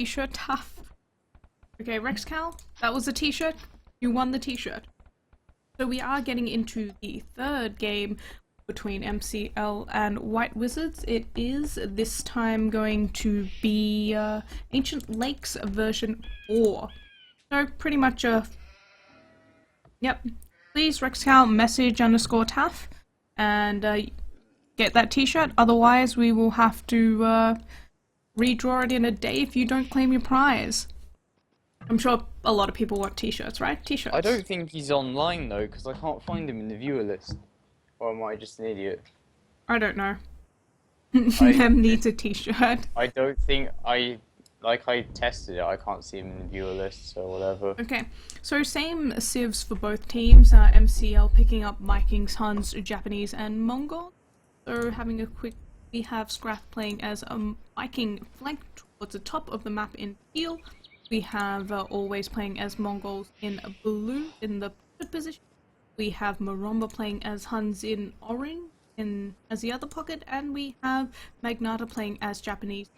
t-shirt tough. Okay, Rexcal, that was a t-shirt. You won the t-shirt. So we are getting into the third game between MCL and White Wizards. It is this time going to be Ancient Lakes version 4. So pretty much yep. Please Rexcal message _taff and get that t-shirt. Otherwise we will have to redraw it in a day if you don't claim your prize. I'm sure a lot of people want t-shirts, right? T-shirts. I don't think he's online though, because I can't find him in the viewer list. Or am I just an idiot? I don't know. Them needs a t-shirt. I don't think I tested it. I can't see him in the viewer list, so whatever. Okay, so same civs for both teams. MCL picking up Vikings, Huns, Japanese, and Mongol. So having a quick, we have Scrath playing as a Viking flanked towards the top of the map in teal. We have Always playing as Mongols in blue in the position. We have Maromba playing as Huns in orange as the other pocket, and we have Magnata playing as Japanese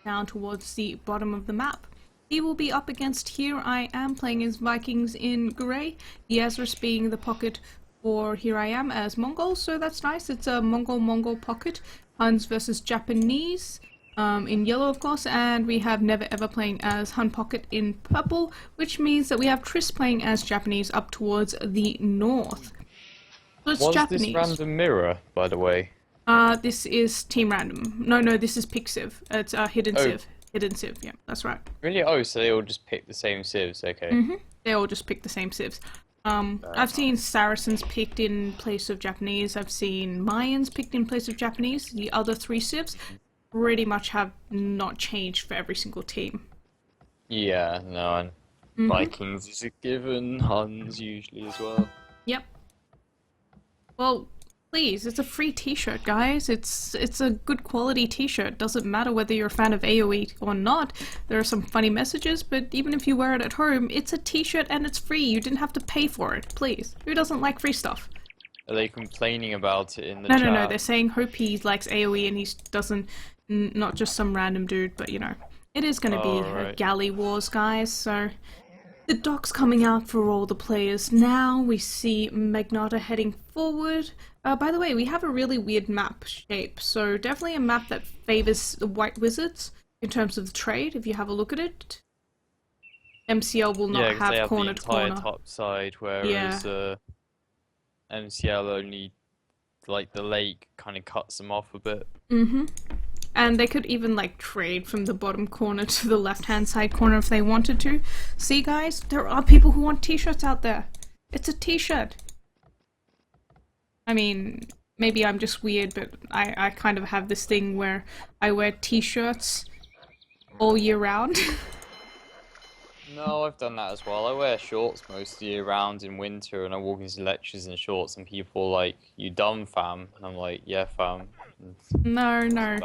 down towards the bottom of the map. He will be up against Here I Am playing as Vikings in grey, Yazris being the pocket for Here I Am as Mongols, so that's nice. It's a Mongol pocket. Huns versus Japanese in yellow, of course, and we have Never Ever playing as Hun pocket in purple, which means that we have Triss playing as Japanese up towards the north. So it's Japanese. This random mirror, by the way? This is Team Random. No, this is Pick Civ. It's Hidden Civ. Hidden Civ, yeah, that's right. Really? Oh, so they all just pick the same civs, okay. They all just pick the same civs. I've seen Saracens picked in place of Japanese, I've seen Mayans picked in place of Japanese. The other 3 civs pretty much have not changed for every single team. Yeah, no, and Vikings is a given, Huns usually as well. Yep. Well, please, it's a free t-shirt, guys. It's a good quality t-shirt. Doesn't matter whether you're a fan of AoE or not. There are some funny messages, but even if you wear it at home, it's a t-shirt and it's free. You didn't have to pay for it, please. Who doesn't like free stuff? Are they complaining about it in the chat? No, they're saying hope he likes AoE and he doesn't, not just some random dude, but you know. It is going to be a galley wars, guys, so... The dock's coming out for all the players now. We see Magnata heading forward. By the way, we have a really weird map shape, so definitely a map that favors the White Wizards in terms of the trade, if you have a look at it. MCL will not have corner to corner. the entire top side, whereas MCL only, like, the lake kind of cuts them off a bit. And they could even, like, trade from the bottom corner to the left-hand side corner if they wanted to. See, guys? There are people who want t-shirts out there. It's a t-shirt. I mean, maybe I'm just weird, but I kind of have this thing where I wear t-shirts all year round. No, I've done that as well. I wear shorts most of the year round in winter, and I walk into lectures in shorts, and people are like, "You dumb fam?" And I'm like, "Yeah, fam." No.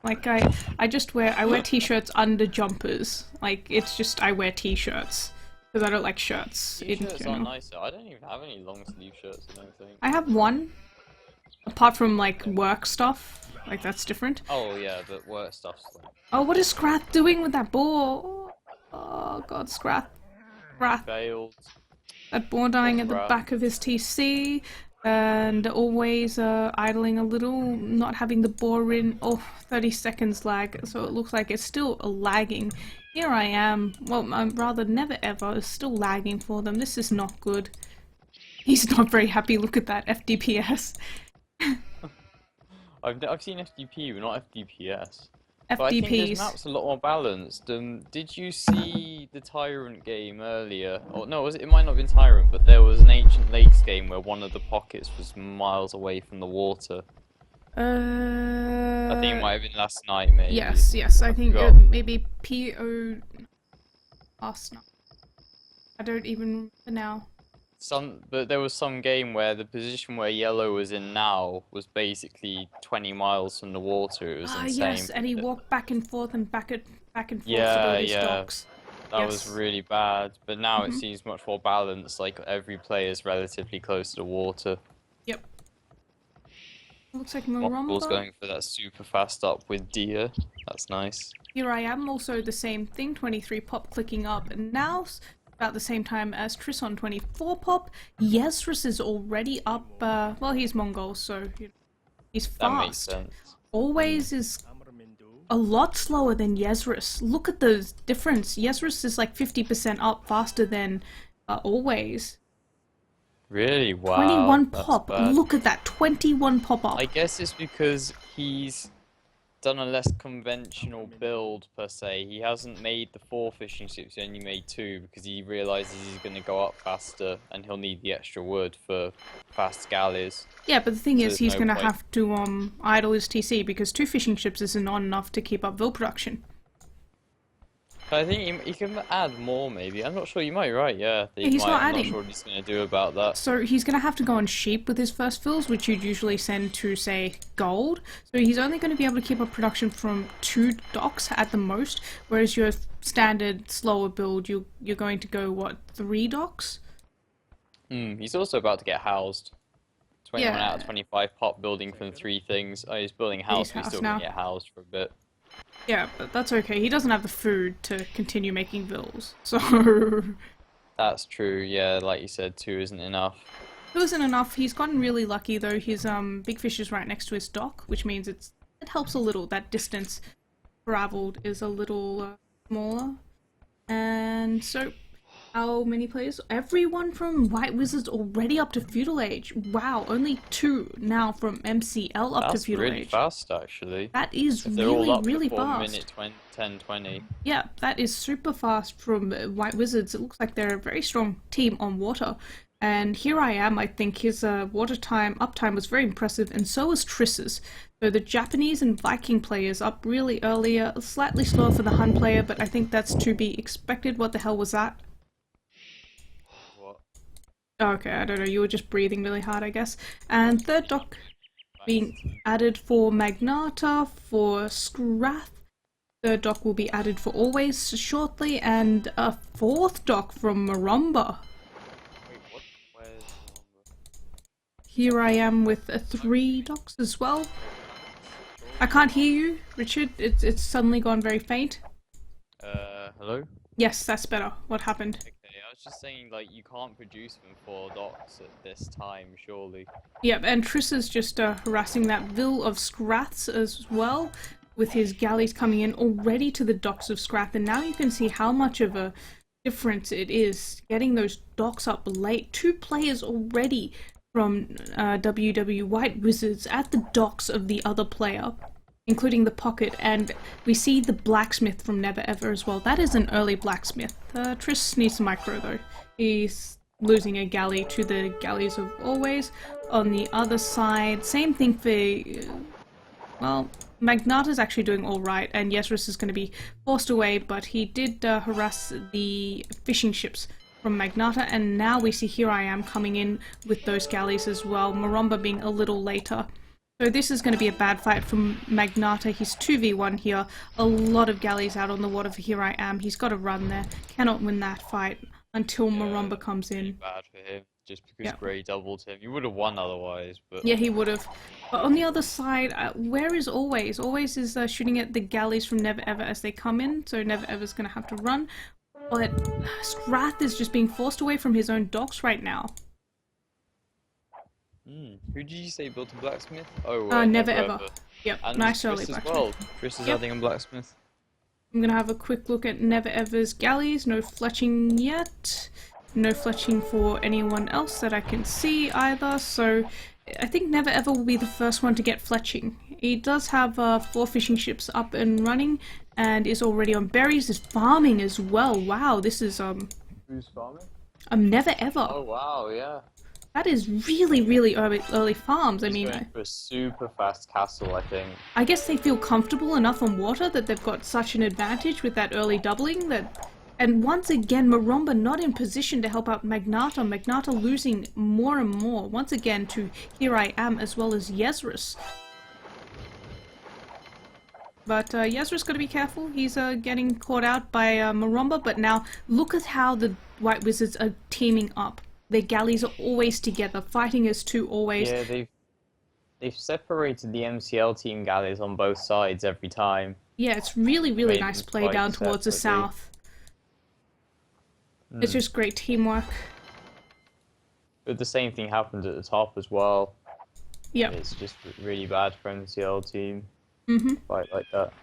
Like, I wear t-shirts under jumpers. Like, it's just, I wear t-shirts. Because I don't like shirts in general. T-shirts are nicer. I don't even have any long sleeve shirts, I don't think. I have one. Apart from, like, work stuff. Like, that's different. Oh, yeah, but work stuff's like... Oh, what is Scrath doing with that ball? Oh, God, Scrath. Failed. That ball dying at the back of his TC. And always idling a little, not having the ball in. Oh, 30 seconds lag, so it looks like it's still lagging. Here I am, well, rather Never Ever is still lagging for them. This is not good. He's not very happy. Look at that FDPS. I've seen FDP, but not FDPS. FDPs. But I think this map's a lot more balanced. Did you see the TyRanT game earlier? Or no, it might not have been TyRanT, but there was an Ancient Lakes game where one of the pockets was miles away from the water. I think it might have been last night, maybe. Yes, I think maybe PO last night. I don't even remember now. But there was some game where the position where yellow was in now was basically 20 miles from the water. It was insane. Yes, and he walked back and forth and back and forth to all these docks. That was really bad. But now it seems much more balanced. Like every player is relatively close to the water. Yep. Looks like McL's Maromba. going for that super fast up with Dia. That's nice. Here I am, also the same thing, 23 pop clicking up, and now about the same time as Triss on 24 pop. Yezrus is already up, well, he's Mongol, so he's fast. That makes sense. Always is a lot slower than Yezrus. Look at the difference. Yezrus is like 50% up faster than Always. Really? Wow. 21 that's pop. bad. Look at that. 21 pop up. I guess it's because he's done a less conventional build per se. He hasn't made the 4 fishing ships, he only made 2 because he realizes he's going to go up faster and he'll need the extra wood for fast galleys. Yeah, but the thing So is, there's he's no gonna point. have to idle his TC because 2 fishing ships isn't enough to keep up Vil production. But I think he can add more maybe. I'm not sure, you might be right, yeah. He's not I'm adding. not sure what he's going to do about that. So he's going to have to go on sheep with his first fills, which you'd usually send to, say, gold. So he's only going to be able to keep up production from 2 docks at the most, whereas your standard slower build, you're going to go, what, 3 docks? He's also about to get housed. 21 Yeah. out of 25 pop building from 3 things. Oh, he's building a house, but he's housed still going now. to get housed for a bit. Yeah, but that's okay. He doesn't have the food to continue making Vils. So That's true, yeah, like you said, 2 isn't enough. it wasn't enough. He's gotten really lucky though. His big fish is right next to his dock, which means it helps a little. That distance traveled is a little smaller. And so, how many players? Everyone from White Wizards already up to Feudal Age. Wow, only 2 now from MCL up to That's Feudal really Age. fast, actually. That is If they're all really, up really before fast. minute 10, 20. Yeah, that is super fast from White Wizards. It looks like they're a very strong team on water. And here I am, I think his water time, uptime was very impressive, and so was Triss's. So the Japanese and Viking players up really earlier, slightly slower for the Hun player, but I think that's to be expected. What the hell was that? What? Oh, okay, I don't know, you were just breathing really hard, I guess. And third dock being added for Magnata, for Scrath. Third dock will be added for Always shortly, and a 4th dock from Maromba. Wait, what? Where's the number? Here I am with 3 docks as well. I can't hear you, Richard. It's suddenly gone very faint. Hello? Yes, that's better. What happened? Okay, I was just saying, like, you can't produce from 4 docks at this time, surely. Yep, and Triss is just harassing that Vil of Scraths as well, with his galleys coming in already to the docks of Scrath, and now you can see how much of a difference it is getting those docks up late. 2 players already from WW White Wizards at the docks of the other player, including the Pocket, and we see the Blacksmith from Never Ever as well. That is an early Blacksmith. Triss needs some micro though. He's losing a galley to the galleys of Always. On the other side, same thing for, well, Magnata's actually doing alright, and Yezrus is going to be forced away, but he did harass the fishing ships from Magnata, and now we see Here I Am coming in with those galleys as well, Maromba being a little later. So this is going to be a bad fight from Magnata. He's 2v1 here, a lot of galleys out on the water for Here I Am. He's got to run there, cannot win that fight until Maromba comes in. Bad for him, just because Yep. Grey doubled him. You would have won otherwise, but... Yeah, he would have. But on the other side, where is Always? Always is shooting at the galleys from Never Ever as they come in, so Never Ever's going to have to run. But Scrath is just being forced away from his own docks right now. Who did you say built a blacksmith? Oh, Never Ever. Yep, And nice Chris early as blacksmith. well. Chris is Yep. adding a blacksmith. I'm gonna have a quick look at Never Ever's galleys. No fletching yet. No fletching for anyone else that I can see either, so I think Never Ever will be the first one to get fletching. He does have 4 fishing ships up and running, and is already on berries, is farming as well. Wow, this is Who's farming? Never Ever. Oh wow, yeah. That is really, really early farms. I He's mean, going for a super fast castle, I think. I guess they feel comfortable enough on water that they've got such an advantage with that early doubling that... And once again, Maromba not in position to help out Magnata. Magnata losing more and more. Once again to Here I Am as well as Yezrus. But Yezrus got to be careful. He's getting caught out by Maromba. But now look at how the White Wizards are teaming up. Their galleys are always together, fighting as 2 always. Yeah, they've separated the MCL team galleys on both sides every time. Yeah, it's really, really Made nice them play fight down towards the separately. south. It's just great teamwork. But the same thing happened at the top as well. Yep. It's just really bad for MCL team. Fight like that.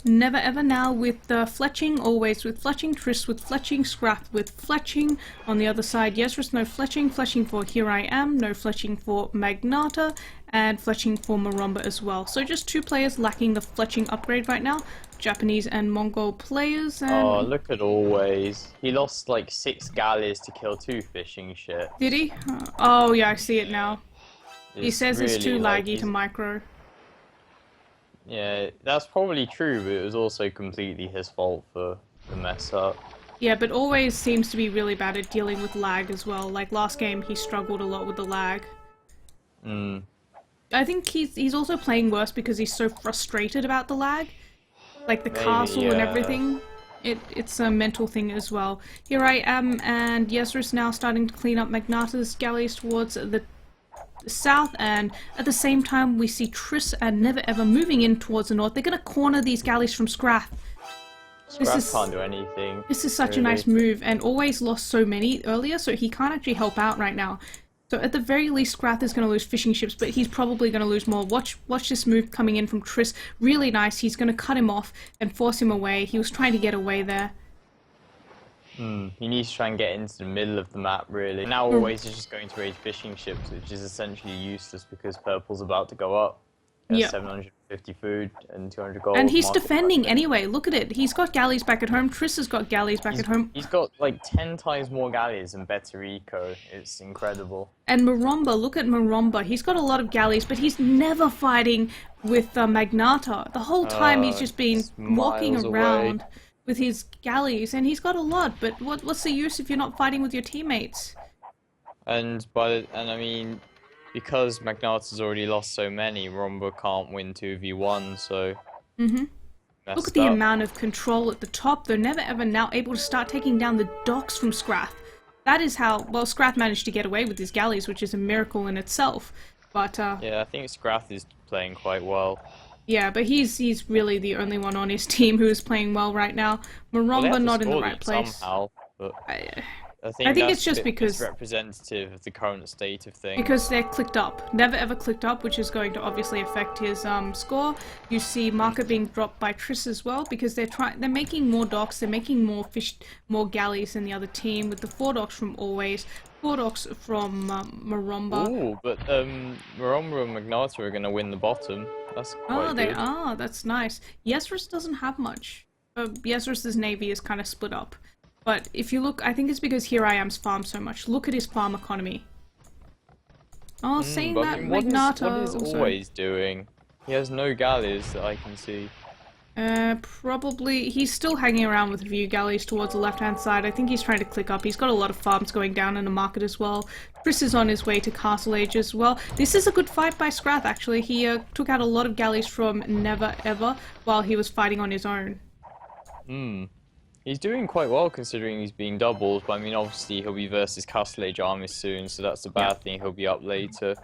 Never ever now with Fletching, always with Fletching, Triss with Fletching, Scrap with Fletching. On the other side, Yesris, no Fletching, Fletching for Here I Am, no Fletching for Magnata, and Fletching for Maromba as well. So just two players lacking the Fletching upgrade right now, Japanese and Mongol players. And Oh, look at Always. He lost like 6 galleys to kill 2 fishing ships. did he? Oh yeah, I see it now. He says it's too really, like, laggy to micro. Yeah, that's probably true, but it was also completely his fault for the mess up. Yeah, but always seems to be really bad at dealing with lag as well. Like last game, he struggled a lot with the lag. I think he's also playing worse because he's so frustrated about the lag. Like the castle and everything. It's a mental thing as well. Here I Am and Yesris now starting to clean up Magnata's galleys towards the south, and at the same time we see Triss and Never Ever moving in towards the north. They're going to corner these galleys from Scrath. Scrap can't do anything. This is such a nice move, and Always lost so many earlier, so he can't actually help out right now. So at the very least, Scrath is going to lose fishing ships, but he's probably going to lose more. Watch this move coming in from Triss. Really nice. He's going to cut him off and force him away. He was trying to get away there. He needs to try and get into the middle of the map, really. Now Always is just going to raid fishing ships, which is essentially useless because Purple's about to go up. He has 750 food and 200 gold. And he's defending anyway. Look at it. He's got galleys back at home. Triss has got galleys back at home. He's got like 10 times more galleys and better eco. It's incredible. And Maromba, look at Maromba. He's got a lot of galleys, but he's never fighting with Magnata. The whole time he's just been walking around with his galleys, and he's got a lot, but what's the use if you're not fighting with your teammates? And I mean, because Magnata's already lost so many, Maromba can't win 2v1, so... Look at the amount of control at the top. They're Never Ever now able to start taking down the docks from Scrath. That is how, well, Scrath managed to get away with his galleys, which is a miracle in itself. But, yeah, I think Scrath is playing quite well. Yeah, but he's really the only one on his team who is playing well right now. Maromba not in the right place. Somehow, but I think it's just because it's representative of the current state of things. Because they're clicked up. Never Ever clicked up, which is going to obviously affect his score. You see marker being dropped by Triss as well because they're making more docks, they're making more galleys than the other team with the 4 docks from Always, 4 docks from Maromba. Ooh, but Maromba and Magnata are going to win the bottom. That's quite good. They are. That's nice. Yesris doesn't have much. Yesris's navy is kind of split up. But if you look, I think it's because Here I Am's farm so much. Look at his farm economy. Oh, saying that, Magnata what is also... Always doing? He has no galleys that I can see. Probably... He's still hanging around with a few galleys towards the left-hand side. I think he's trying to click up. He's got a lot of farms going down in the market as well. Chris is on his way to Castle Age as well. This is a good fight by Scrath, actually. He took out a lot of galleys from Never Ever while he was fighting on his own. He's doing quite well considering he's being doubled, but I mean obviously he'll be versus Castle Age armies soon, so that's a bad thing, he'll be up later.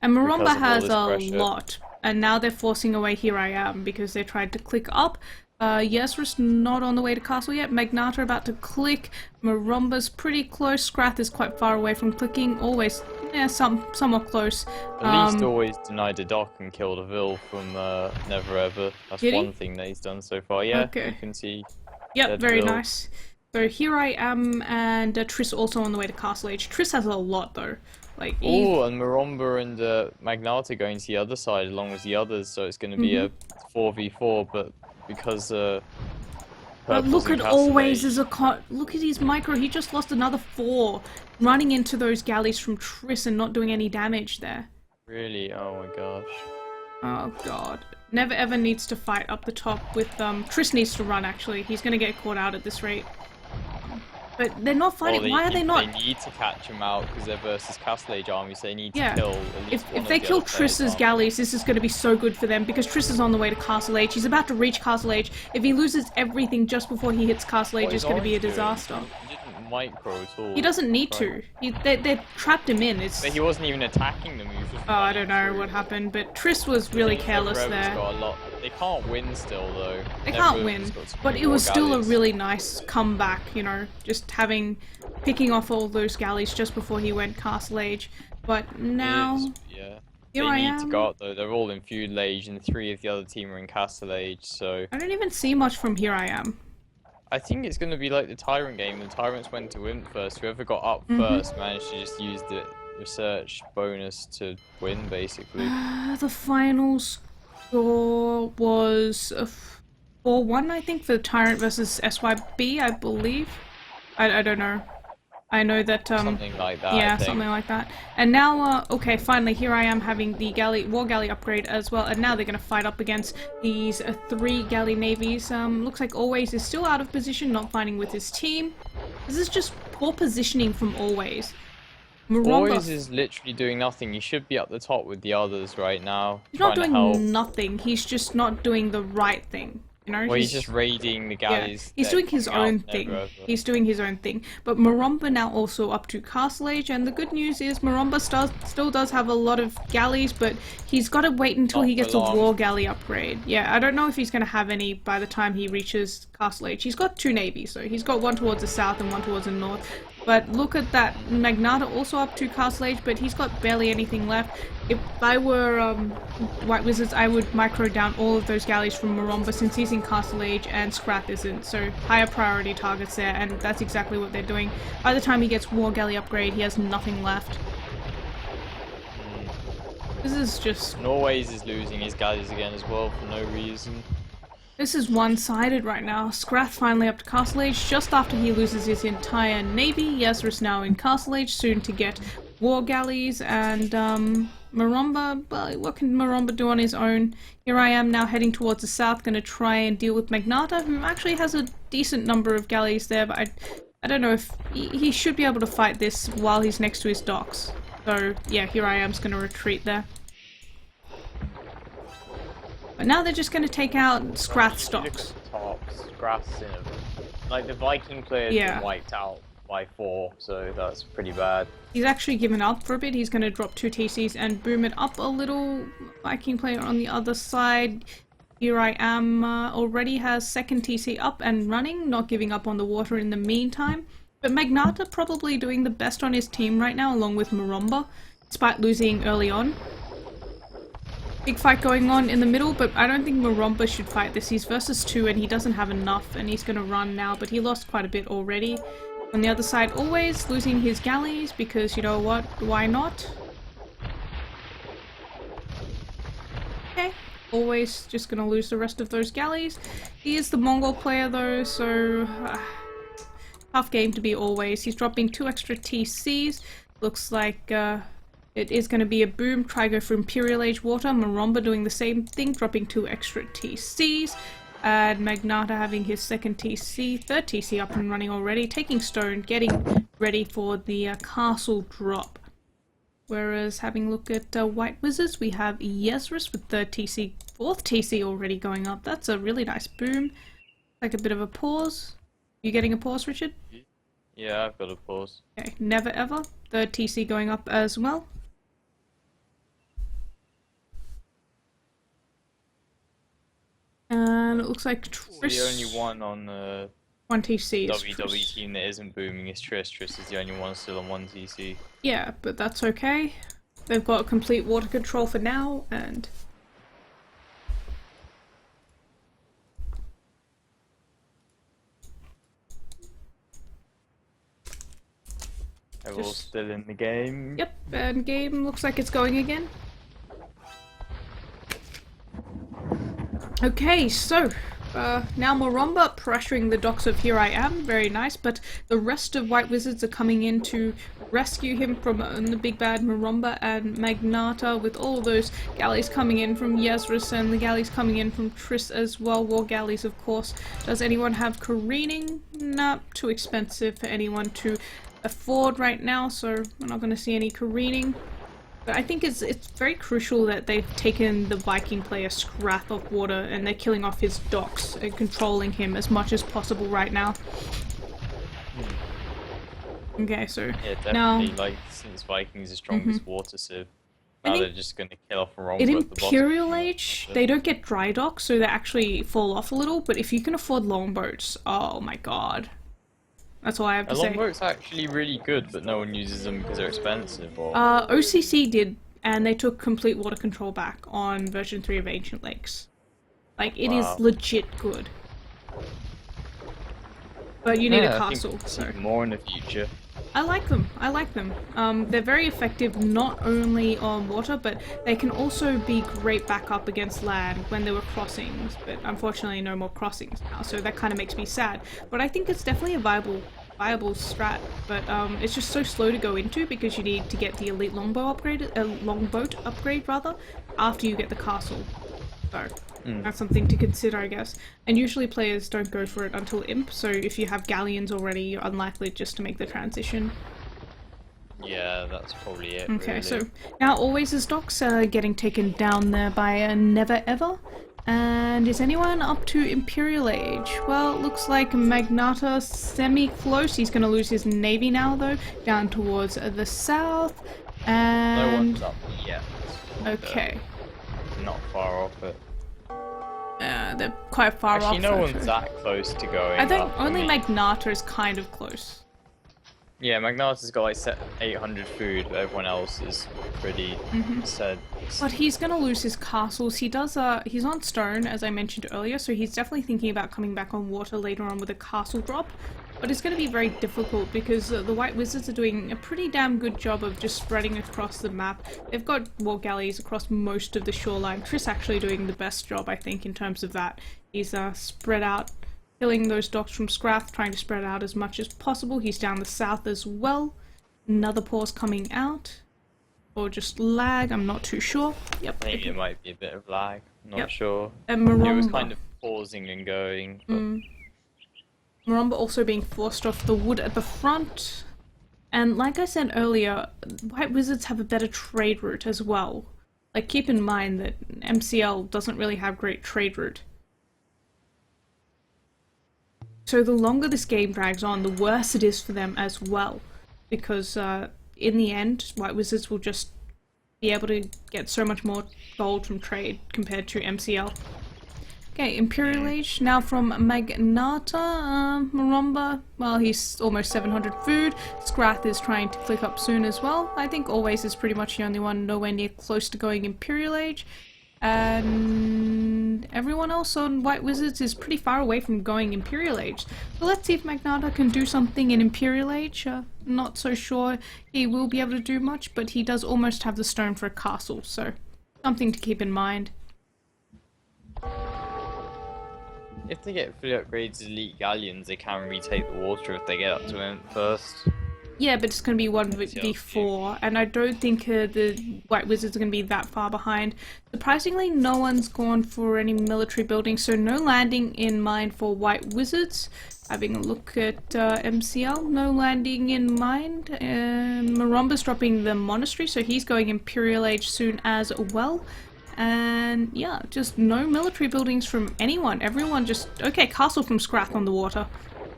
And Maromba has a lot, and now they're forcing away Here I Am because they tried to click up. Yesris not on the way to castle yet, Magnata about to click, Maromba's pretty close, Scrath is quite far away from clicking, Always, yeah, somewhat close. At least Always denied a dock and killed a Vil from Never Ever. That's one thing that he's done so far, yeah, you can see. Yep, very nice. So Here I Am and Triss also on the way to Castle Age. Triss has a lot though. Like, oh, and Maromba and Magnata going to the other side along with the others, so it's going to be a 4v4, but because look at Always as a look at his micro, he just lost another 4 running into those galleys from Triss and not doing any damage there. Really? Oh my gosh. Oh god. Never Ever needs to fight up the top with Triss needs to run actually. He's gonna get caught out at this rate. But they're not fighting. Why are they not? They need to catch him out because they're versus Castle Age armies. They need to kill at least if they kill Triss's galleys, this is going to be so good for them because Triss is on the way to Castle Age. He's about to reach Castle Age. If he loses everything just before he hits Castle Age, it's going to be a disaster. He didn't micro at all. He doesn't need to. They trapped him in. It's. But he wasn't even attacking them. He was just. Oh, I don't know through. what happened, but Triss was really careless there. Got a lot. They can't win still though. They can't win, but it was still a really nice comeback. You know, just picking off all those galleys just before he went Castle Age. But now. Yeah. Here they I need am. to go up though. They're all in Feudal Age, and 3 of the other team are in Castle Age. So I don't even see much from Here I Am. I think it's going to be like the TyRanT game. The TyRanTs went to win first. Whoever got up first managed to just use the research bonus to win, basically. The final score was 4-1, I think, for TyRanT versus SYB, I believe. I don't know. I know that, something like that. yeah, something like that. And now, okay, finally, Here I Am having the war galley upgrade as well, and now they're gonna fight up against these 3 galley navies. Looks like Always is still out of position, not fighting with his team. This is just poor positioning from Always. Always is literally doing nothing. He should be up the top with the others right now. He's not doing nothing, he's just not doing the right thing. You know, well, he's just raiding the galleys. Yeah, he's doing his own thing. He's doing his own thing. But Maromba now also up to Castle Age, and the good news is Maromba still does have a lot of galleys, but he's got to wait until he gets a war galley upgrade. Yeah, I don't know if he's going to have any by the time he reaches Castle Age. He's got 2 navies, so he's got one towards the south and one towards the north. But look at that, Magnata also up to Castle Age, but he's got barely anything left. If I were White Wizards, I would micro down all of those galleys from Maromba since he's in Castle Age and Scrap isn't. So higher priority targets there, and that's exactly what they're doing. By the time he gets War Galley upgrade, he has nothing left. This is just... Always is losing his galleys again as well for no reason. This is one-sided right now. Scrath finally up to Castle Age just after he loses his entire navy. Yezra's now in Castle Age, soon to get war galleys, and Maromba, well, what can Maromba do on his own? Here I am now heading towards the south, going to try and deal with Magnata, who actually has a decent number of galleys there, but I don't know if he should be able to fight this while he's next to his docks. So yeah, Here I Am's going to retreat there. But now they're just going to take out Scrath's docks. Scrath's in a... Like, the Viking player's been wiped out by 4, so that's pretty bad. He's actually given up for a bit. He's going to drop 2 TCs and boom it up a little. Viking player on the other side. Here I Am already has 2nd TC up and running, not giving up on the water in the meantime. But Magnata probably doing the best on his team right now, along with Maromba, despite losing early on. Big fight going on in the middle, but I don't think Maromba should fight this. He's versus 2 and he doesn't have enough, and he's going to run now, but he lost quite a bit already. On the other side, Always losing his galleys, because you know what, why not? Okay, Always just going to lose the rest of those galleys. He is the Mongol player though, so tough game to be Always. He's dropping 2 extra TCs. Looks like it is going to be a boom. Try go for Imperial Age water. Maromba doing the same thing, dropping 2 extra TCs. And Magnata having his 2nd TC, 3rd TC up and running already. Taking stone, getting ready for the castle drop. Whereas having a look at White Wizards, we have Yezris with 3rd TC, 4th TC already going up. That's a really nice boom. Like a bit of a pause. You getting a pause, Richard? Yeah, I've got a pause. Okay, Never Ever, 3rd TC going up as well. And it looks like Triss... The only one on the 1 TC is WWE Triss. team that isn't booming is Triss. Triss is the only one still on 1 TC. Yeah, but that's okay. They've got complete water control for now, and... They're all still in the game. Yep, and game looks like it's going again. Okay, so now Maromba pressuring the docks of Here I Am, very nice, but the rest of White Wizards are coming in to rescue him from the big bad Maromba and Magnata, with all those galleys coming in from Yezris and the galleys coming in from Triss as well, war galleys of course. Does anyone have careening? Nah, too expensive for anyone to afford right now, so we're not going to see any careening. But I think it's very crucial that they've taken the Viking player Scrath off water and they're killing off his docks and controlling him as much as possible right now. Okay, so Yeah, now definitely. Like, since Viking's the strongest water civ, I now think they're just gonna kill off Romba in at the bottom. Imperial Age, they don't get dry dock, so they actually fall off a little. But if you can afford longboats, oh my god, that's all I have to say. Longboat's actually really good, but no one uses them because they're expensive. Or OCC did, and they took complete water control back on version 3 of Ancient Lakes. Like, it is wow. legit good. But you need a I castle, think so... more in the future. I like them. I like them. They're very effective not only on water, but they can also be great backup against land when there were crossings. But unfortunately, no more crossings now, so that kind of makes me sad. But I think it's definitely a viable strat. But it's just so slow to go into because you need to get the elite longboat upgrade rather, after you get the castle. So that's something to consider, I guess. And usually players don't go for it until Imp, so if you have galleons already, you're unlikely just to make the transition. Yeah, that's probably it. Okay, really. so now Always' docks are getting taken down there by a Never Ever. And is anyone up to Imperial Age? Well, it looks like Magnata semi-close. He's going to lose his navy now, though, down towards the south. And... No one's up yet. Okay. Not far off it. They're quite far off. Actually, no though, one's so- that close to going I think up. only mean, Magnata is kind of close. Yeah, Magnata's got like 800 food, but everyone else is pretty said. But he's gonna lose his castles. He does, he's on stone, as I mentioned earlier, so he's definitely thinking about coming back on water later on with a castle drop. But it's gonna be very difficult because the White Wizards are doing a pretty damn good job of just spreading across the map. They've got war galleys across most of the shoreline. Chris actually doing the best job, I think, in terms of that. He's, spread out, killing those docks from Scrath, trying to spread out as much as possible. He's down the south as well. Another pause coming out. Or just lag, I'm not too sure. Yep. Maybe it might be a bit of lag. Not Yep. sure. And It was Maromba. kind of pausing and going. But Maromba also being forced off the wood at the front. And like I said earlier, White Wizards have a better trade route as well. Like, keep in mind that MCL doesn't really have great trade route. So the longer this game drags on, the worse it is for them as well. Because in the end, White Wizards will just be able to get so much more gold from trade compared to MCL. Okay, Imperial Age, now from Magnata, Maromba, well, he's almost 700 food. Scrath is trying to click up soon as well. I think Always is pretty much the only one nowhere near close to going Imperial Age. And everyone else on White Wizards is pretty far away from going Imperial Age. So let's see if Magnata can do something in Imperial Age. Not so sure he will be able to do much, but he does almost have the stone for a castle, so something to keep in mind. if they get fully upgraded elite galleons, they can retake the water if they get up to him first. Yeah, but it's going to be 1v4, and I don't think the White Wizards are going to be that far behind. Surprisingly, no one's gone for any military buildings, so no landing in mind for White Wizards. Having a look at MCL, no landing in mind. Maromba's dropping the monastery, so he's going Imperial Age soon as well. And yeah, just no military buildings from anyone. Everyone just... Okay, castle from Scrath on the water,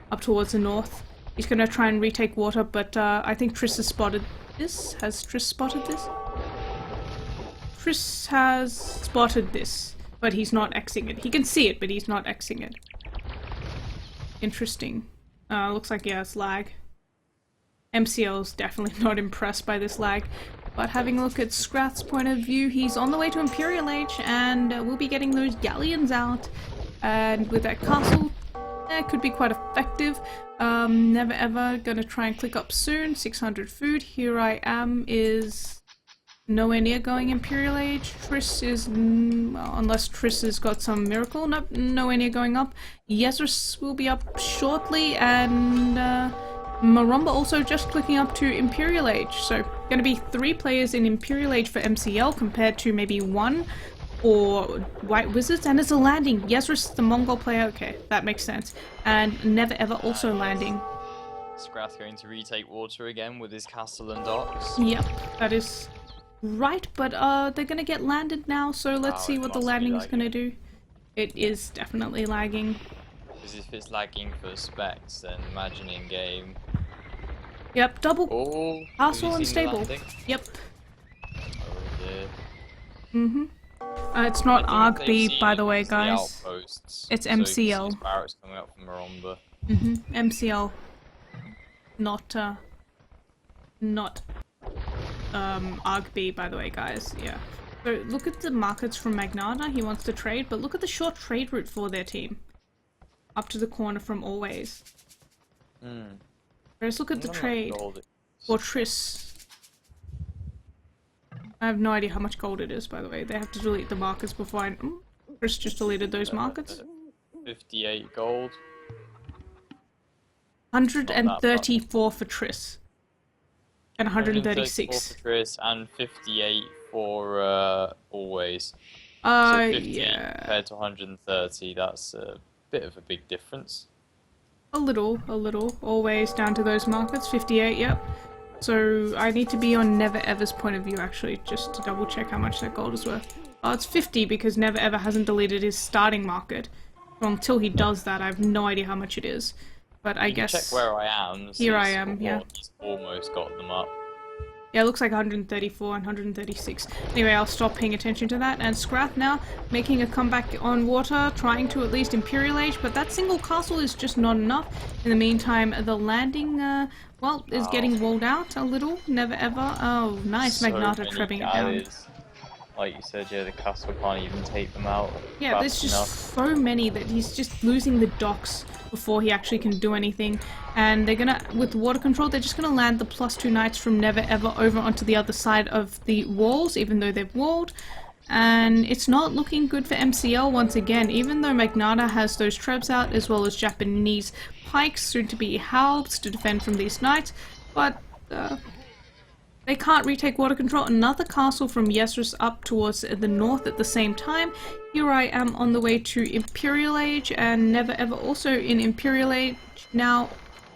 up towards the north. He's going to try and retake water, but I think Triss has spotted this. Has Triss spotted this? Triss has spotted this, but he's not Xing it. He can see it, but he's not Xing it. Interesting. Looks like, yeah, it's lag. MCL's definitely not impressed by this lag. But having a look at Scrath's point of view, he's on the way to Imperial Age, and we'll be getting those galleons out. And with that castle, it could be quite effective. Never ever gonna try and click up soon. 600 food. Here I am is nowhere near going Imperial Age. Triss is, well, unless Triss has got some miracle, nope, nowhere near going up. Yezris will be up shortly, and Maromba also just clicking up to Imperial Age. So going to be 3 players in Imperial Age for MCL compared to maybe 1 or White Wizards, and it's a landing. Yezris, the Mongol player, okay, that makes sense. And Never Ever also landing. Scrath going to retake water again with his castle and docks. Yep, that is right, but they're gonna get landed now, so let's see it what the must be landing's gonna lagging. do. It is definitely lagging. Because if it's lagging for specs, then imagine in game. Yep, double Oh, castle have you seen the unstable. landing? Yep. Oh dear. Mm-hmm. It's I not think they've ArcB, seen by it the way, use the guys. outposts, It's so you can see his MCL. barracks coming up from Maromba. Mm-hmm. MCL. Not, not, ArcB, by the way, guys. Yeah. So look at the markets from Magnata. He wants to trade, but look at the short trade route for their team. Up to the corner from Always. Let's look at the trade for Triss. I have no idea how much gold it is, by the way. They have to delete the markets before I... Triss just deleted those markets. 58 gold. 134 for Triss. And 136. For Chris and 58 for Always. So 50 yeah. compared to 130, that's a bit of a big difference. A little. Always down to those markets. 58, yep. So I need to be on Never Ever's point of view, actually, just to double check how much that gold is worth. Oh, it's 50 because Never Ever hasn't deleted his starting market. So until he does that, I have no idea how much it is. But I guess... check where I am. Here I am, yeah. He's almost got them up. Yeah, it looks like 134 and 136. Anyway, I'll stop paying attention to that. And Scrath now making a comeback on water, trying to at least Imperial Age, but that single castle is just not enough. In the meantime, the landing, well, is getting walled out a little. Never Ever. Oh, nice. So Magnata trebbing it down. Like you said, yeah, the castle can't even take them out. Yeah, there's just so many that he's just losing the docks before he actually can do anything. And they're gonna, with water control, they're just gonna land the +2 knights from Never Ever over onto the other side of the walls, even though they've walled. And it's not looking good for MCL once again, even though Magnata has those trebs out, as well as Japanese pikes, soon to be halbs, to defend from these knights. But, they can't retake water control. Another castle from Yesrus up towards the north at the same time. Here I am on the way to Imperial Age, and Never Ever also in Imperial Age now.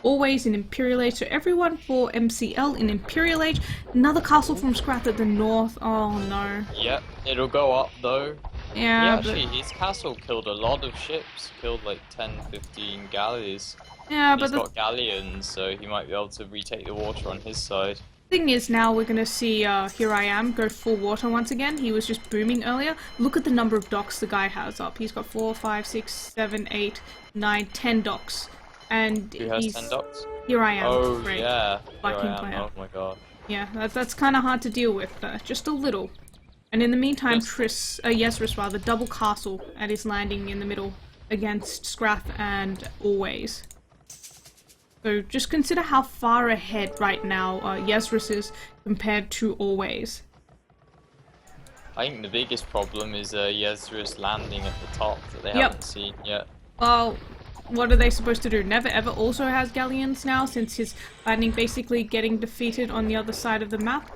Always in Imperial Age, so everyone for MCL in Imperial Age. Another castle from Scrath at the north. Oh no. Yep, it'll go up though. Yeah, his castle killed a lot of ships. Killed like 10, 15 galleys. Yeah, and but he's got galleons, so he might be able to retake the water on his side. Thing is, now we're gonna see Here I Am go full water once again. He was just booming earlier. Look at the number of docks the guy has up. He's got 4, 5, 6, 7, 8, 9, 10 docks. And he has 10 docks? Here I Am. Oh, great. yeah. Viking player. Oh my god. Yeah, that's kind of hard to deal with, just a little. And in the meantime, Yesrus rather, double castle at his landing in the middle against Scrath and Always. So just consider how far ahead right now Yesrus is compared to Always. I think the biggest problem is Yesrus landing at the top that they haven't seen yet. Well, what are they supposed to do? Never Ever also has galleons now, since his landing basically getting defeated on the other side of the map.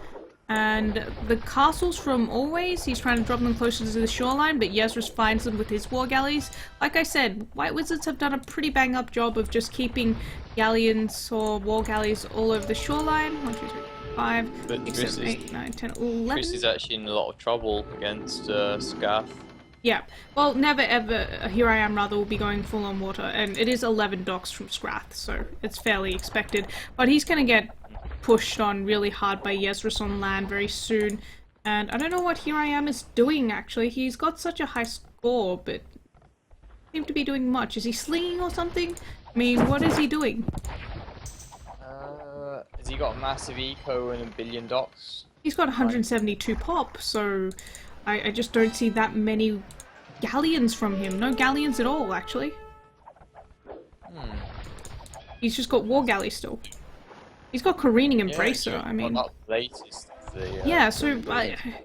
And the castles from Always, he's trying to drop them closer to the shoreline, but Yesrus finds them with his war galleys. Like I said, White Wizards have done a pretty bang-up job of just keeping galleons or war galleys all over the shoreline. 1, 2, 3, 5, 6, 7, 8, 9, 10, 11. Chris is actually in a lot of trouble against Scath. Yeah, well, Never Ever, Here I Am rather, will be going full on water, and it is 11 docks from Scrath, so it's fairly expected. But he's gonna get pushed on really hard by Yesrus on land very soon, and I don't know what Here I Am is doing actually. He's got such a high score, but doesn't seem to be doing much. Is he slinging or something? I mean, what is he doing? Has he got massive eco and a billion docks? He's got 172 pop, so I just don't see that many galleons from him. No galleons at all, actually. He's just got war galleys still. He's got careening embracer. I mean, yeah. So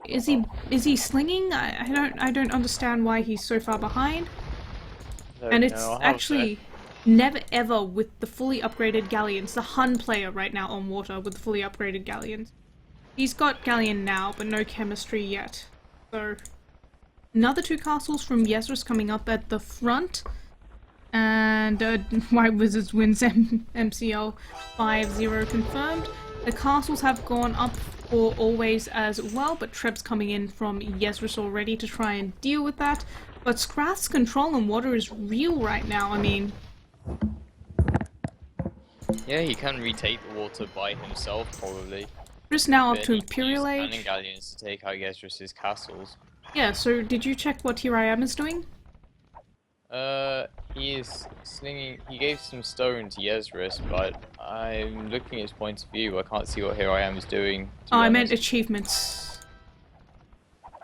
is he slinging? I don't understand why he's so far behind. And it's actually Never Ever with the fully upgraded galleons. The Hun player right now on water with the fully upgraded galleons. He's got galleon now, but no chemistry yet. So another 2 castles from Yesrus coming up at the front. And White Wizards wins MCL 5-0 confirmed. The castles have gone up for Always as well, but Treb's coming in from Yesrus already to try and deal with that. But Scrath's control on water is real right now. I mean, Yeah, he can retake the water by himself, probably. Just now up But to he can use Imperial cannon Age. galleons to take out Yezrus's castles. Yeah, so did you check what Here I Am is doing? He is slinging. He gave some stone to Yezrus, but I'm looking at his point of view. I can't see what Here I Am is doing. To Oh, be I meant honest. achievements.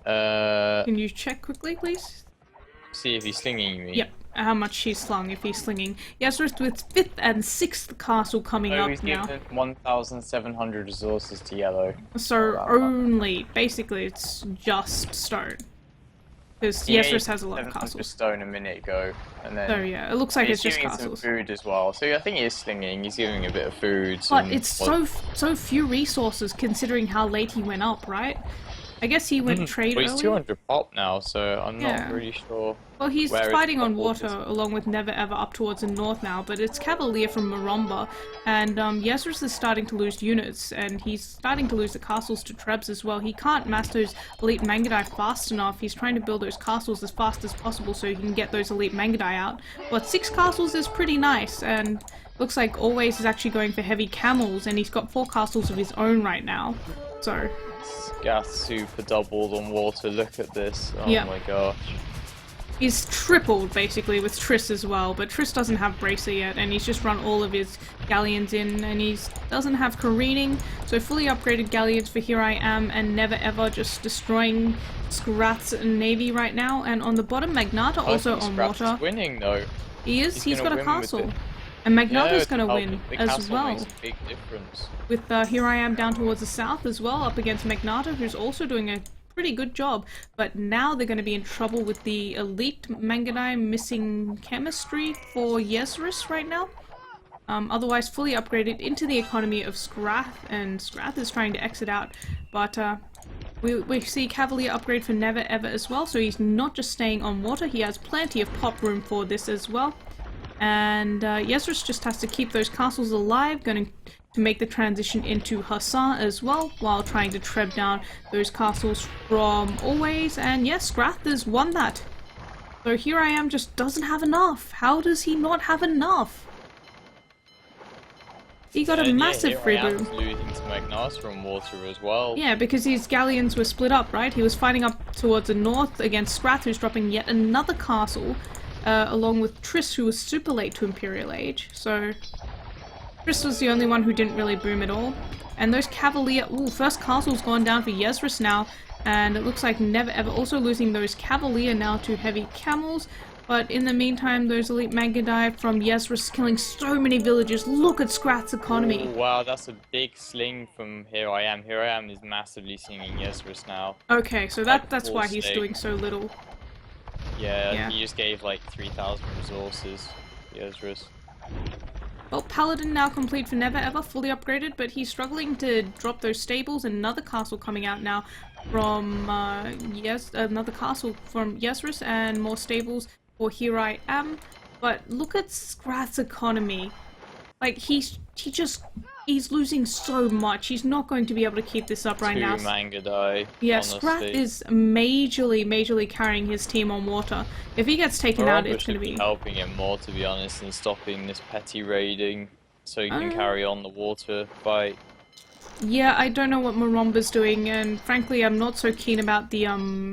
Uh, Can you check quickly, please? see if he's slinging me. Yep, how much he's slung if he's slinging. Yezrus with 5th and 6th castle coming So up he's now. given 1,700 resources to yellow. So Not that much. only, basically, it's just stone. Because He Yezrus ate has a lot of 700 castles. stone a minute ago, and then So yeah, it looks like he's it's just giving some castles. food as well. So I think he is slinging. He's giving a bit of food. But some- it's so few resources considering how late he went up, right? I guess he went trade Well, he's early. 200 pop now, so I'm Yeah. not really sure. Well, he's where his fighting on pop water is. along with Never Ever up towards the north now, but it's Cavalier from Maromba, and Yezrus is starting to lose units, and he's starting to lose the castles to Trebs as well. He can't mass those elite Mangudai fast enough. He's trying to build those castles as fast as possible so he can get those elite Mangudai out. But 6 castles is pretty nice, and looks like Always is actually going for heavy camels, and he's got 4 castles of his own right now. So Gas super doubled on water. Look at this. Oh Yeah. my gosh. he's tripled basically with Triss as well, but Triss doesn't have Bracer yet, and he's just run all of his galleons in, and he doesn't have careening, so fully upgraded galleons for Here I Am and Never Ever just destroying Scrath's navy right now, and on the bottom Magnata also on Scraps water. is winning though. He's gonna got a win with castle. it. And Magnata's Yeah, gonna the win the as castle well. makes a big difference. With Here I Am down towards the south as well, up against Magnata, who's also doing a pretty good job. But now they're going to be in trouble with the elite Mangudai missing chemistry for Yezrus right now. Otherwise fully upgraded into the economy of Scrath, and Scrath is trying to exit out. But we see Cavalier upgrade for Never Ever as well, so he's not just staying on water, he has plenty of pop room for this as well. And Yezrus just has to keep those castles alive, going to make the transition into Hussar as well, while trying to treb down those castles from Always. And yes, Scrath has won that. So Here I Am just doesn't have enough. How does he not have enough? He got a And massive free Here I Am boom. is losing to Magnata on water as well. Yeah, because his galleons were split up, right? He was fighting up towards the north against Scrath, who's dropping yet another castle, along with Triss, who was super late to Imperial Age. So Triss was the only one who didn't really boom at all. And those Cavalier... Ooh, first castle's gone down for Yezrus now, and it looks like Never Ever also losing those Cavalier now to heavy camels. But in the meantime, those elite Mangudai from Yezrus killing so many villagers. Look at Scrath's economy. Ooh, wow, that's a big sling from Here I Am. Here I Am is massively slinging Yezrus now. Okay, so Like that's why he's state. doing so little. Yeah, he just gave like 3,000 resources. Yezrus. Well, Paladin now complete for Never Ever, fully upgraded, but he's struggling to drop those stables. Another castle coming out now from another castle from Yezrus, and more stables for Here I Am. But look at Scrath's economy. Like he's losing so much. He's not going to be able to keep this up right now. Mangudai. Yeah, honestly. Scrath is majorly carrying his team on water. If he gets taken out, Maromba it's going to should be... helping him more, to be honest, and stopping this petty raiding, so he can carry on the water fight. Yeah, I don't know what Maromba's doing, and frankly, I'm not so keen about the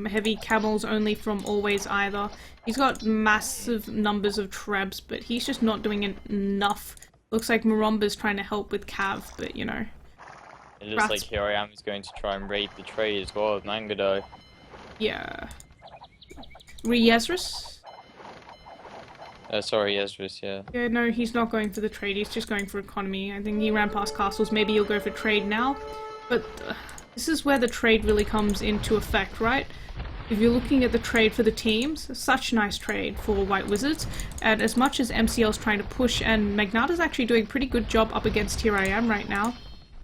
heavy camels only from Always either. He's got massive numbers of trebs, but he's just not doing enough. Looks like Maromba's trying to help with Cav, but you know. It looks like Here I Am is going to try and raid the trade as well with Mangudai. Yeah. Rgeadn? Sorry, Yezrus, yeah. Yeah, no, he's not going for the trade, he's just going for economy. I think he ran past castles, maybe he'll go for trade now. But this is where the trade really comes into effect, right? If you're looking at the trade for the teams, such nice trade for White Wizards, and as much as MCL's trying to push, and Magnata's actually doing a pretty good job up against Here I Am right now.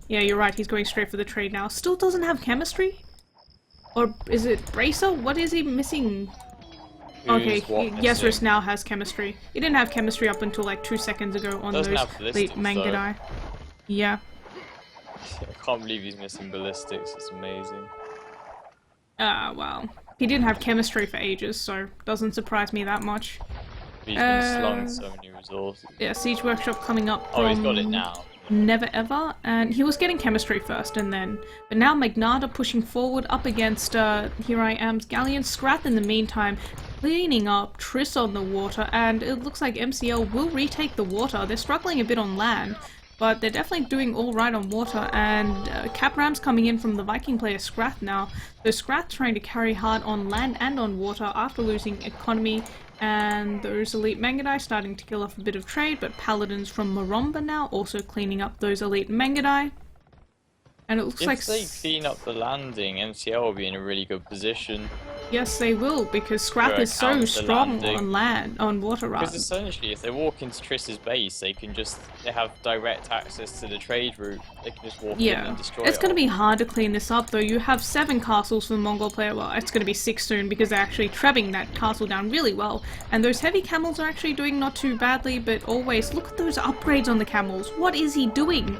Yeah, you're right, he's going straight for the trade now. Still doesn't have chemistry? Or is it Bracer? What is he missing? Okay, Yezrus now has chemistry. He didn't have chemistry up until like 2 seconds ago on Doesn't those have late ballistics, Mangudai. Yeah. I can't believe he's missing ballistics, it's amazing. Well. He didn't have chemistry for ages, so doesn't surprise me that much. He's been slung so many resources. Yeah, Siege Workshop coming up Oh, he's from got it now. Never Ever, and he was getting chemistry first, and then, but now Magnata pushing forward up against Here I Am's Galleon. Scrath in the meantime cleaning up Triss on the water, and it looks like MCL will retake the water. They're struggling a bit on land, but they're definitely doing all right on water, and Capram's coming in from the Viking player Scrath now. So Scrath trying to carry hard on land and on water after losing economy, and those elite Mangudai starting to kill off a bit of trade, but Paladins from Maromba now also cleaning up those elite Mangudai. And it looks like if they clean up the landing, MCL will be in a really good position. Yes, they will, because Scrath is so strong on land, on water rather. Because essentially, if they walk into Triss's base, they have direct access to the trade route. They can just walk in and destroy it. It's going to be hard to clean this up, though. You have 7 castles for the Mongol player. Well, it's going to be 6 soon, because they're actually trebbing that castle down really well. And those heavy camels are actually doing not too badly, but always, look at those upgrades on the camels. What is he doing?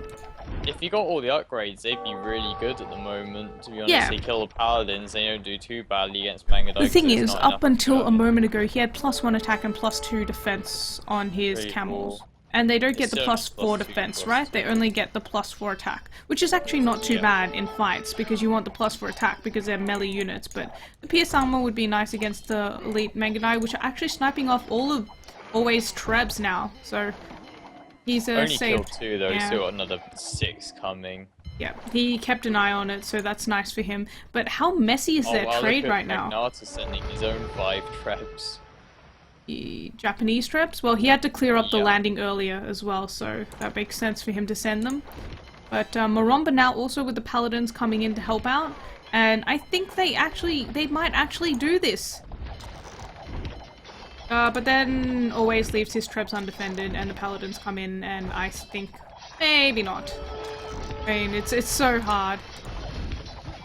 If you got all the upgrades, they'd be really good at the moment. To be honest, they kill the paladins, they don't do too badly against Mangudai. The thing is, up until a moment ago, he had +1 attack and +2 defense on his camels. And they don't get the +4 defense, right? They only get the +4 attack, which is actually not too bad in fights, because you want the +4 attack because they're melee units. But the Pierce armor would be nice against the elite Mangudai, which are actually sniping off all of always Trebs now. So he's only saved. killed 2 though. He's still got another 6 coming. Yeah, he kept an eye on it, so that's nice for him. But how messy is their trade right now? Magnata sending his own 5 Trebs. The Japanese Trebs? Well, he had to clear up the landing earlier as well, so that makes sense for him to send them. But Maromba now also with the Paladins coming in to help out, and I think they might actually do this. But then always leaves his Trebs undefended, and the Paladins come in, and I think maybe not. I mean, it's so hard.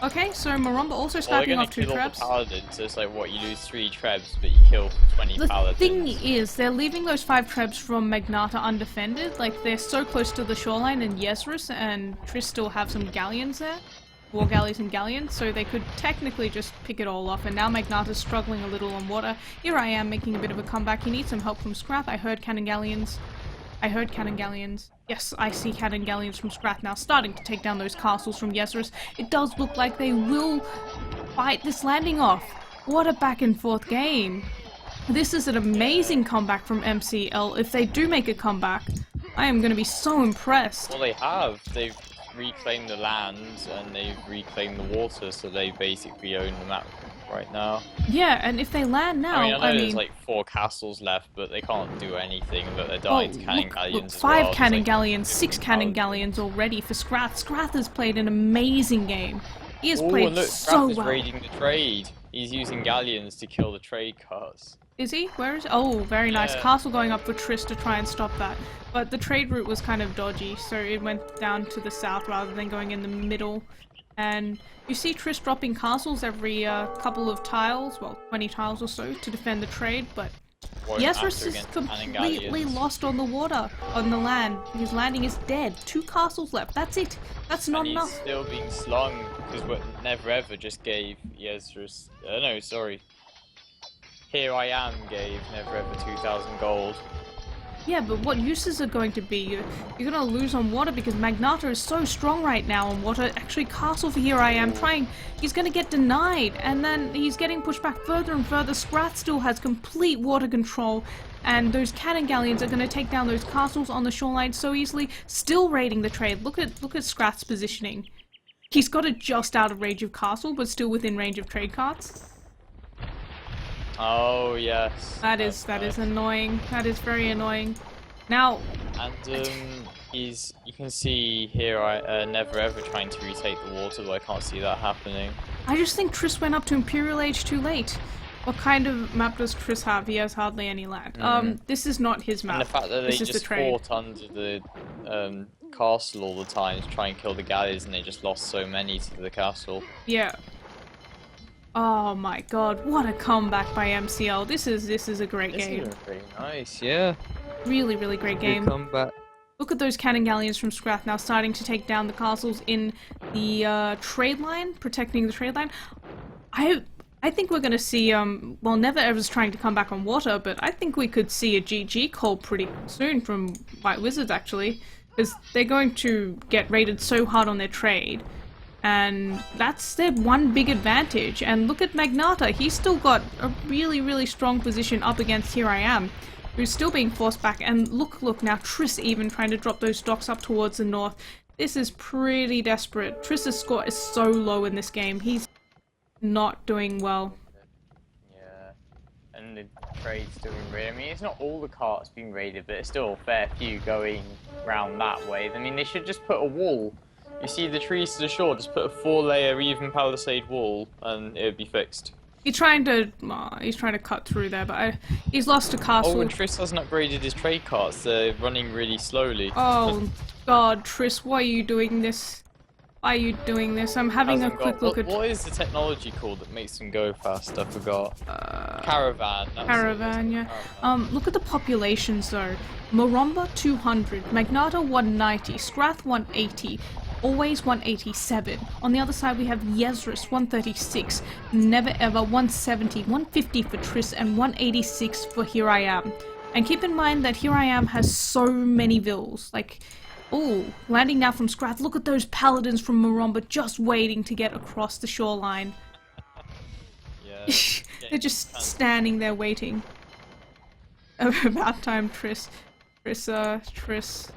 Okay, so Maromba also sniping off 2 Trebs. Paladins, so it's like what, you lose 3 Trebs, but you kill 20 Paladins. The thing is, they're leaving those 5 Trebs from Magnata undefended. Like, they're so close to the shoreline in Yezrus, and Triss still have some galleons there. War galleys and galleons, so they could technically just pick it all off, and now Magnata's struggling a little on water. Here I am making a bit of a comeback. He needs some help from Scrath. I heard cannon galleons. Yes, I see cannon galleons from Scrath now starting to take down those castles from Yezrus. It does look like they will fight this landing off. What a back and forth game. This is an amazing comeback from MCL. If they do make a comeback, I am going to be so impressed. Well, they have. They've reclaimed the land and they've reclaimed the water, so they basically own the map right now. Yeah, and if they land now, I know there's like 4 castles left, but they can't do anything, but they're dying to cannon galleons as 5 well. cannon galleons, 6 cannon galleons already for Scrath. Scrath has played an amazing game. He has played so well. Scrath is raiding the trade. He's using galleons to kill the trade carts. Is he? Where is? Oh, very nice. Castle going up for Triss to try and stop that. But the trade route was kind of dodgy, so it went down to the south rather than going in the middle. And you see Triss dropping castles every couple of tiles, well, 20 tiles or so, to defend the trade, but Yezrus is completely lost on the water, on the land. His landing is dead. 2 castles left. That's it. That's not enough. He's still being slung, because what Never Ever just gave Yezrus... no, sorry. Here I Am gave Never Ever 2,000 gold. Yeah, but what uses are going to be? You're gonna lose on water because Magnata is so strong right now on water. Actually, castle for Here I Am trying. He's gonna get denied, and then he's getting pushed back further and further. Scrath still has complete water control, and those cannon galleons are gonna take down those castles on the shoreline so easily. Still raiding the trade. Look at Scrath's positioning. He's got it just out of range of castle, but still within range of trade carts. Oh yes. That is annoying. That is very annoying. Now, and you can see here Never Ever trying to retake the water, but I can't see that happening. I just think Triss went up to Imperial Age too late. What kind of map does Triss have? He has hardly any land. This is not his map. And the fact that they just fought under the castle all the time to try and kill the galleys, and they just lost so many to the castle. Yeah. Oh my god, what a comeback by MCL. This is a great game. This is pretty nice, yeah. Really, really great game. Good comeback. Look at those cannon galleons from Scrath now starting to take down the castles in the trade line, protecting the trade line. I think we're going to see, well, Never Ever's trying to come back on water, but I think we could see a GG call pretty soon from White Wizards, actually, because they're going to get rated so hard on their trade, and that's their one big advantage. And look at Magnata, he's still got a really, really strong position up against Here I Am, who's still being forced back, and look now, Triss even trying to drop those docks up towards the north. This is pretty desperate. Triss's score is so low in this game, he's not doing well. Yeah, and the trade's still being raided. I mean, it's not all the carts being raided, but it's still a fair few going round that way. I mean, they should just put a wall. You see the trees to the shore, just put a 4-layer even palisade wall, and it would be fixed. He's trying to cut through there, but he's lost a castle. Oh, and Triss hasn't upgraded his trade carts. They're running really slowly. Oh God, Triss, why are you doing this? Why are you doing this? I'm having a quick look at... What is the technology called that makes them go fast? I forgot. Caravan. Caravan, yeah. Look at the populations though. Maromba 200, Magnata 190, Scrath 180, Always 187. On the other side we have Yezris 136, Never Ever 170, 150 for Triss, and 186 for Here I Am. And keep in mind that Here I Am has so many vills. Like, oh, landing now from Scrath. Look at those paladins from Maromba just waiting to get across the shoreline. Yeah, they're just standing there waiting. About time, Triss. Triss.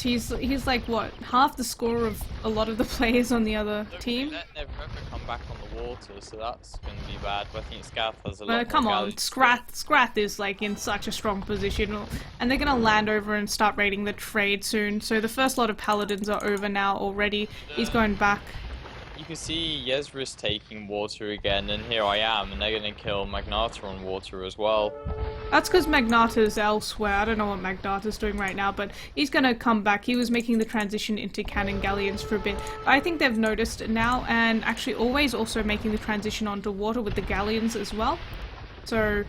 He's like, what, half the score of a lot of the players on the other team? Let Never Ever come back on the water, so that's going to be bad. But I think Scath has a lot more Come on, galleys. Scrath is like in such a strong position, and they're gonna land over and start raiding the trade soon. So the first lot of paladins are over now already. He's going back. You can see Yezris taking water again, and Here I Am, and they're going to kill Magnata on water as well. That's because Magnata's elsewhere. I don't know what Magnata's doing right now, but he's gonna come back. He was making the transition into cannon galleons for a bit. But I think they've noticed it now, and actually Always also making the transition onto water with the galleons as well. So,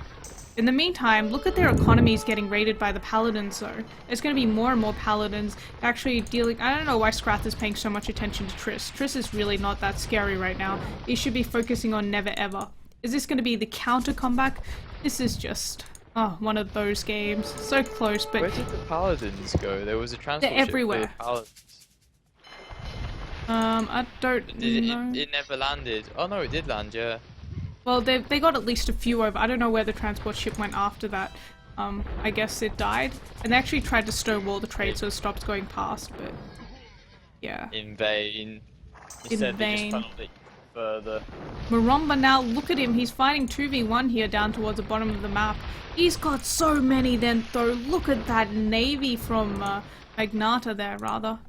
in the meantime, look at their economies getting raided by the paladins though. There's gonna be more and more paladins actually dealing... I don't know why Scrath is paying so much attention to Triss. Triss is really not that scary right now. He should be focusing on Never Ever. Is this gonna be the counter comeback? This is just... oh, one of those games. So close, but... Where did the paladins go? There was a transport they're everywhere. ship for the paladins. I don't know. It never landed. Oh no, it did land, yeah. Well, they got at least a few over. I don't know where the transport ship went after that. I guess it died. And they actually tried to stonewall the trade so it stopped going past, but... yeah. In vain. Instead, they just funneled it further. Maromba now, look at him. He's fighting 2v1 here down towards the bottom of the map. He's got so many then, though. Look at that navy from Magnata there, rather.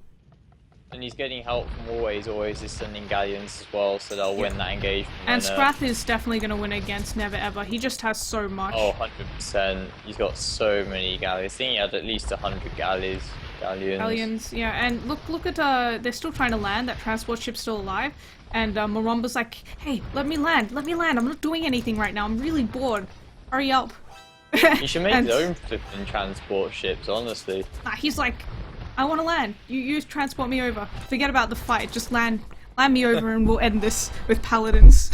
And he's getting help from Always is sending galleons as well, so they'll win that engagement. And Scrath is definitely going to win against Never Ever. He just has so much. Oh, 100%. He's got so many galleys. I think he had at least 100 galleons. Galleons, yeah. And look at, they're still trying to land. That transport ship's still alive. And Maromba's like, hey, let me land. I'm not doing anything right now. I'm really bored. Hurry up. You should make his own flipping transport ships, honestly. Nah, he's like, I want to land. You transport me over. Forget about the fight. Just land me over and we'll end this with paladins.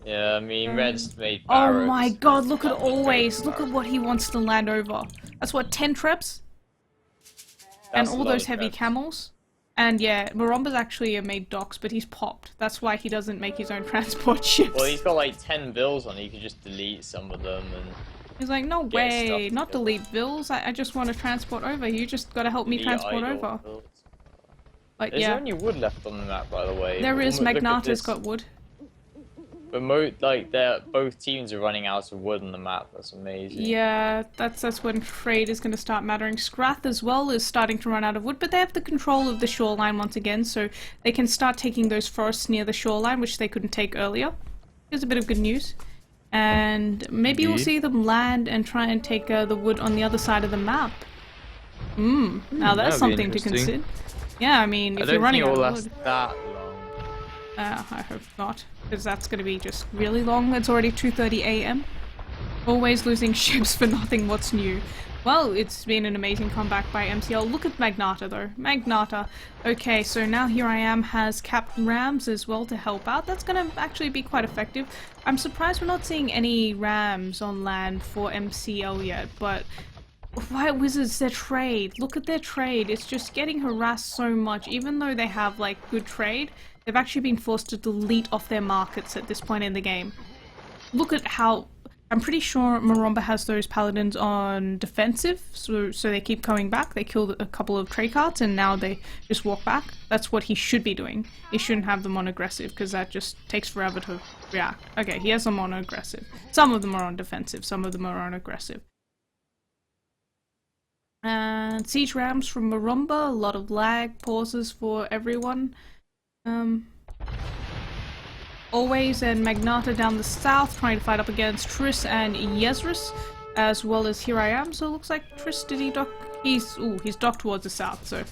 Yeah, I mean, Red's made oh barracks. my god, look at Always. Look at what he wants to land over. That's what, 10 trebs? And all those heavy camels? And yeah, Maromba's actually made docks, but he's popped. That's why he doesn't make his own transport ships. Well, he's got like 10 bills on it. You could just delete some of them and... He's like, no way, not delete vills. I just want to transport over. You just gotta help me transport over. Like, There's yeah. only wood left on the map, by the way. There is. Magnata's got wood. But both teams are running out of wood on the map. That's amazing. Yeah, that's when trade is going to start mattering. Scrath as well is starting to run out of wood, but they have the control of the shoreline once again, so they can start taking those forests near the shoreline, which they couldn't take earlier. Here's a bit of good news. And maybe we'll see them land and try and take the wood on the other side of the map. Now that's something to consider. Yeah, I mean, if you're running out of wood... I don't think it will last that long. I hope not, because that's going to be just really long. It's already 2:30 AM. Always losing ships for nothing, what's new? Well, it's been an amazing comeback by MCL. Look at Magnata though. Magnata. Okay, so now Here I Am has capped Rams as well to help out. That's gonna actually be quite effective. I'm surprised we're not seeing any Rams on land for MCL yet, but White Wizards, their trade. Look at their trade. It's just getting harassed so much. Even though they have like good trade, they've actually been forced to delete off their markets at this point in the game. Look at how... I'm pretty sure Maromba has those paladins on defensive, so they keep coming back. They killed a couple of trade cards and now they just walk back. That's what he should be doing. He shouldn't have them on aggressive because that just takes forever to react. Okay, he has them on aggressive. Some of them are on defensive, some of them are on aggressive. And Siege Rams from Maromba, a lot of lag, pauses for everyone. Always and Magnata down the south, trying to fight up against Triss and Yezris, as well as Here I Am. So it looks like Triss, did he dock? He's docked towards the south, so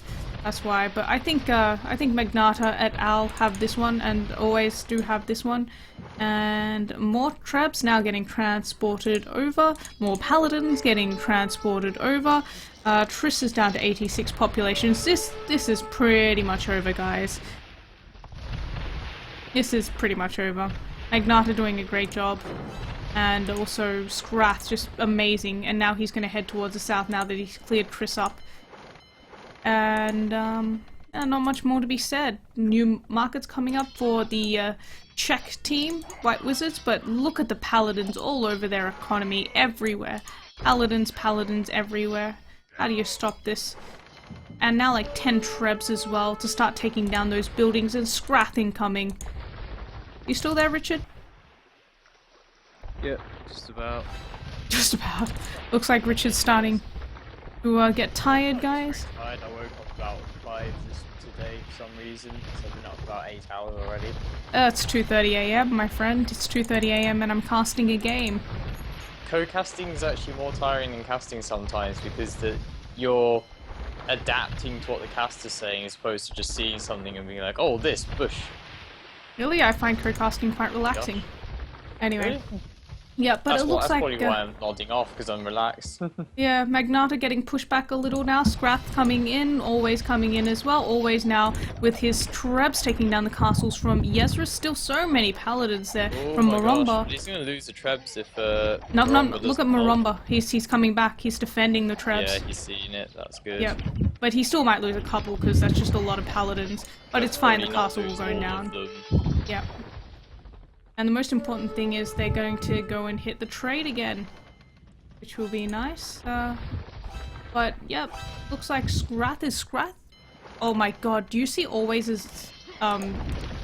that's why. But I think Magnata et al. Have this one, and Always do have this one. And more Trebs now getting transported over, more Paladins getting transported over. Triss is down to 86 populations. This is pretty much over, guys. This is pretty much over. Magnata doing a great job. And also Scrath just amazing. And now he's going to head towards the south now that he's cleared Triss up. And not much more to be said. New markets coming up for the Czech team, White Wizards. But look at the Paladins all over their economy, everywhere. Paladins everywhere. How do you stop this? And now like 10 Trebs as well to start taking down those buildings, and Scrath incoming. You still there, Richard? Yep, just about. Just about. Looks like Richard's starting to get tired, guys. I woke up about 5 today for some reason, so I've been up about 8 hours already. It's 2:30 AM, my friend. It's 2:30 AM and I'm casting a game. Co-casting is actually more tiring than casting sometimes because you're adapting to what the caster's saying as opposed to just seeing something and being like, oh, this bush. Really, I find co-casting quite relaxing. Anyway. Really? Yeah, but That's it looks that's like... probably why I'm nodding off, because I'm relaxed. Yeah, Magnata getting pushed back a little now, Scrath coming in, Always coming in as well, Always now with his Trebs taking down the castles from Yezris. Still so many paladins there from Maromba. Gosh, he's going to lose the Trebs if No, Maromba look at doesn't hold. Maromba. He's coming back, he's defending the Trebs. Yeah, he's seen it, that's good. Yep, but he still might lose a couple because that's just a lot of paladins. But it's fine, the Probably not castle will lose go all of down. them. Yep. And the most important thing is they're going to go and hit the trade again, which will be nice. But yep, looks like Scrath is Scrath. Oh my god, do you see Always his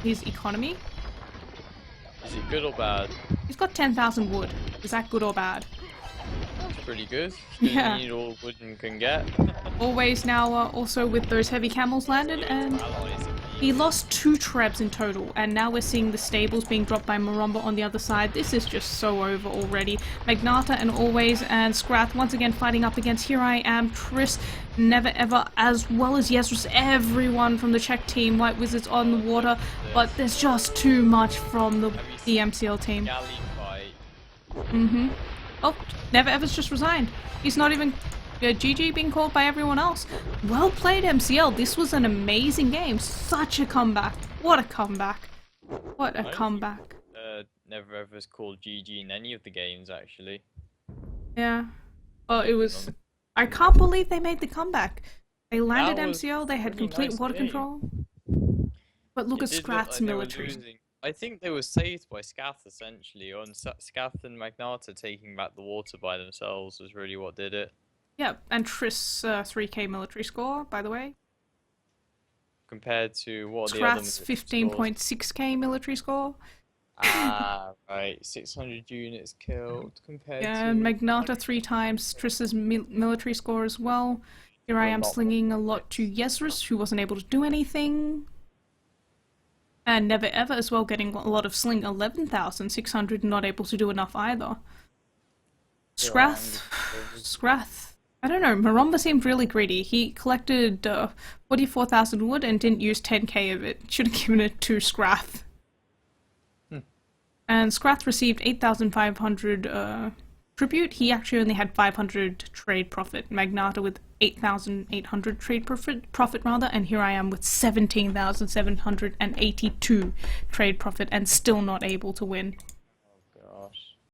economy? Is it good or bad? He's got 10,000 wood. Is that good or bad? That's pretty good. Yeah. You need all Wooden can get. Always now also with those heavy camels landed, and he lost 2 Trebs in total, and now we're seeing the stables being dropped by Maromba on the other side. This is just so over already. Magnata and Always and Scrath once again fighting up against Here I Am, Triss, Never Ever, as well as Yezris. Everyone from the Czech team, White Wizards on the water, but there's just too much from the MCL team. Galley fight. Mm-hmm. Oh, Never Ever's just resigned. He's not even... GG being called by everyone else. Well played, MCL. This was an amazing game. Such a comeback. What a comeback. What a comeback. Never Ever's called GG in any of the games, actually. Yeah. Oh, it was... I can't believe they made the comeback. They landed MCL, they had really complete nice water game. control. But look at It did Scrath's like they were military. losing. I think they were saved by Scath, essentially. On Scath and Magnata taking back the water by themselves was really what did it. Yeah, and Triss 3k military score, by the way. Compared to what the other Scrath's military scores. 15.6k military score. Ah, right. 600 units killed compared Yeah, to... and Magnata 3 times Triss's military score as well. Here I am slinging a lot to Yezris, who wasn't able to do anything. And Never Ever as well, getting a lot of sling, 11,600, not able to do enough either. Scrath. I don't know, Maromba seemed really greedy. He collected 44,000 wood and didn't use 10k of it. Should have given it to Scrath. And Scrath received 8,500 Tribute, he actually only had 500 trade profit. Magnata with 8,800 trade profit rather, and here I am with 17,782 trade profit and still not able to win.